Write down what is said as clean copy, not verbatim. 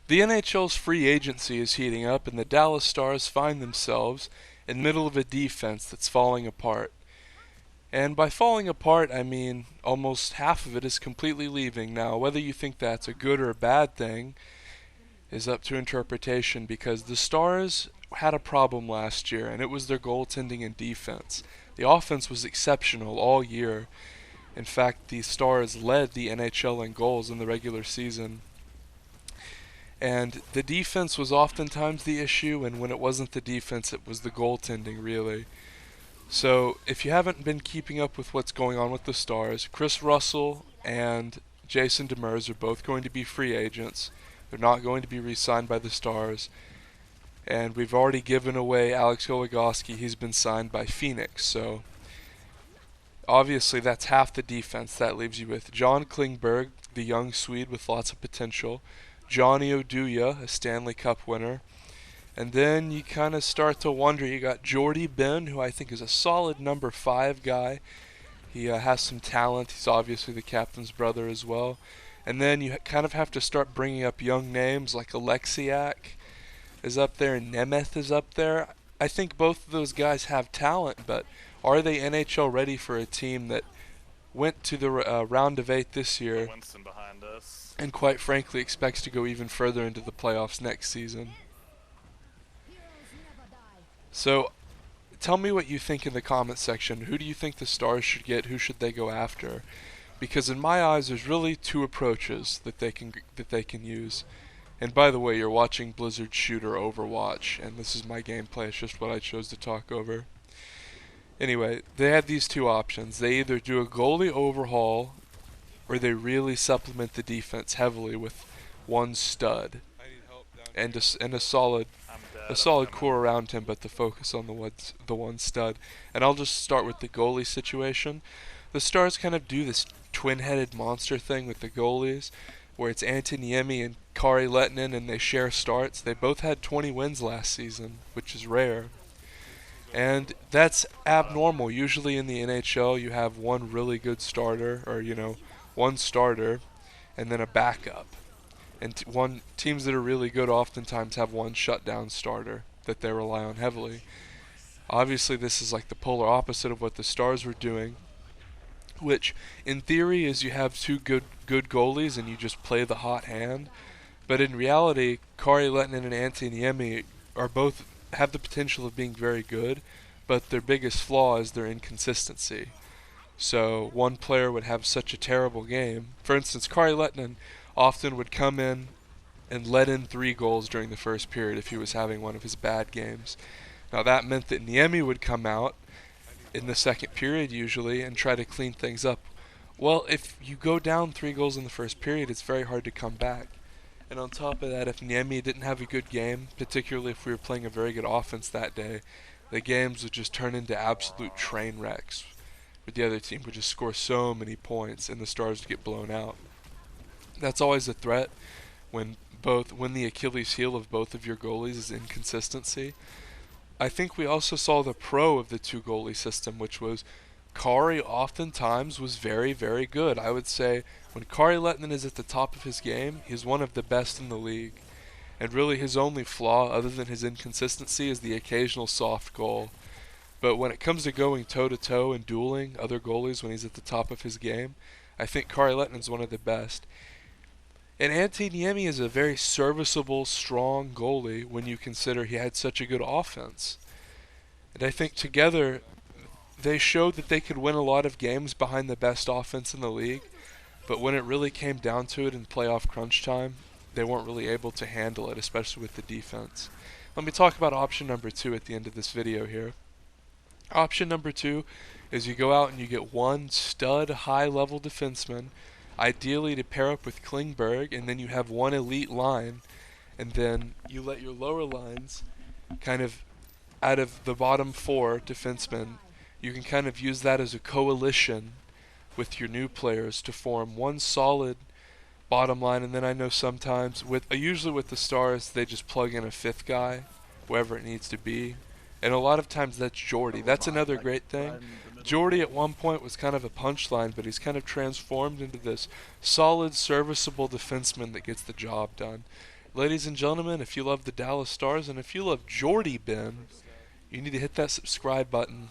The NHL's free agency is heating up, and the Dallas Stars find themselves in the middle of a defense that's falling apart. And by falling apart, I mean almost half of it is completely leaving. Now, whether you think that's a good or a bad thing is up to interpretation, because the Stars had a problem last year, and it was their goaltending and defense. The offense was exceptional all year. In fact, the Stars led the NHL in goals in the regular season. And the defense was oftentimes the issue, and when it wasn't the defense, it was the goaltending, really. So, if you haven't been keeping up with what's going on with the Stars, Chris Russell and Jason Demers are both going to be free agents. They're not going to be re-signed by the Stars. And we've already given away Alex Goligoski. He's been signed by Phoenix. So, obviously, that's half the defense. That leaves you with John Klingberg, the young Swede with lots of potential, Johnny Oduya, a Stanley Cup winner, and then you kind of start to wonder. You got Jordy Ben, who I think is a solid number 5 guy. He has some talent. He's obviously the captain's brother as well. And then you kind of have to start bringing up young names like Alexiak is up there and Nemeth is up there. I think both of those guys have talent, but are they NHL ready for a team that went to the round of 8 this year Winston behind us. and quite frankly expects to go even further into the playoffs next season? So, tell me what you think in the comment section. Who do you think the Stars should get? Who should they go after? Because in my eyes, there's really 2 approaches that they can use. And by the way, you're watching Blizzard Shooter Overwatch, and this is my gameplay. It's just what I chose to talk over. Anyway, they have these 2 options. They either do a goalie overhaul, or they really supplement the defense heavily with one stud and a solid I'm dead. a solid core around him, but the focus on the one stud. And I'll just start with the goalie situation. The Stars kind of do this twin-headed monster thing with the goalies, where it's Antoniemi and Kari Lehtinen, and they share starts. They both had 20 wins last season, which is rare. And that's abnormal. Usually in the NHL, you have one really good starter, or one starter, and then a backup. And teams that are really good oftentimes have one shutdown starter that they rely on heavily. Obviously, this is like the polar opposite of what the Stars were doing, which in theory is you have 2 good goalies and you just play the hot hand. But in reality, Kari Lehtinen and Antoniemi are both have the potential of being very good, but their biggest flaw is their inconsistency. So one player would have such a terrible game. For instance, Kari Lehtinen often would come in and let in 3 goals during the first period if he was having one of his bad games. Now that meant that Niemi would come out in the second period usually and try to clean things up. Well, if you go down 3 goals in the first period, it's very hard to come back. And on top of that, if Niemi didn't have a good game, particularly if we were playing a very good offense that day, the games would just turn into absolute train wrecks, where the other team would just score so many points and the Stars would get blown out. That's always a threat when the Achilles heel of both of your goalies is inconsistency. I think we also saw the pro of the 2 goalie system, which was Kari oftentimes was very, very good. I would say when Kari Lehtinen is at the top of his game, he's one of the best in the league. And really his only flaw, other than his inconsistency, is the occasional soft goal. But when it comes to going toe-to-toe and dueling other goalies when he's at the top of his game, I think Kari Lehtinen's one of the best. And Antoniemi is a very serviceable, strong goalie when you consider he had such a good offense. And I think together they showed that they could win a lot of games behind the best offense in the league, but when it really came down to it in playoff crunch time, they weren't really able to handle it, especially with the defense. Let me talk about option number 2 at the end of this video here. Option number 2 is you go out and you get one stud high-level defenseman, ideally to pair up with Klingberg, and then you have one elite line, and then you let your lower lines kind of out of the bottom 4 defensemen, you can kind of use that as a coalition with your new players to form one solid bottom line. And then I know sometimes usually with the Stars, they just plug in a 5th guy wherever it needs to be, and a lot of times that's Jordy. That's another great thing. Jordy at one point was kind of a punchline, but he's kind of transformed into this solid, serviceable defenseman that gets the job done. Ladies and gentlemen, if you love the Dallas Stars and if you love Jordy Ben, you need to hit that subscribe button.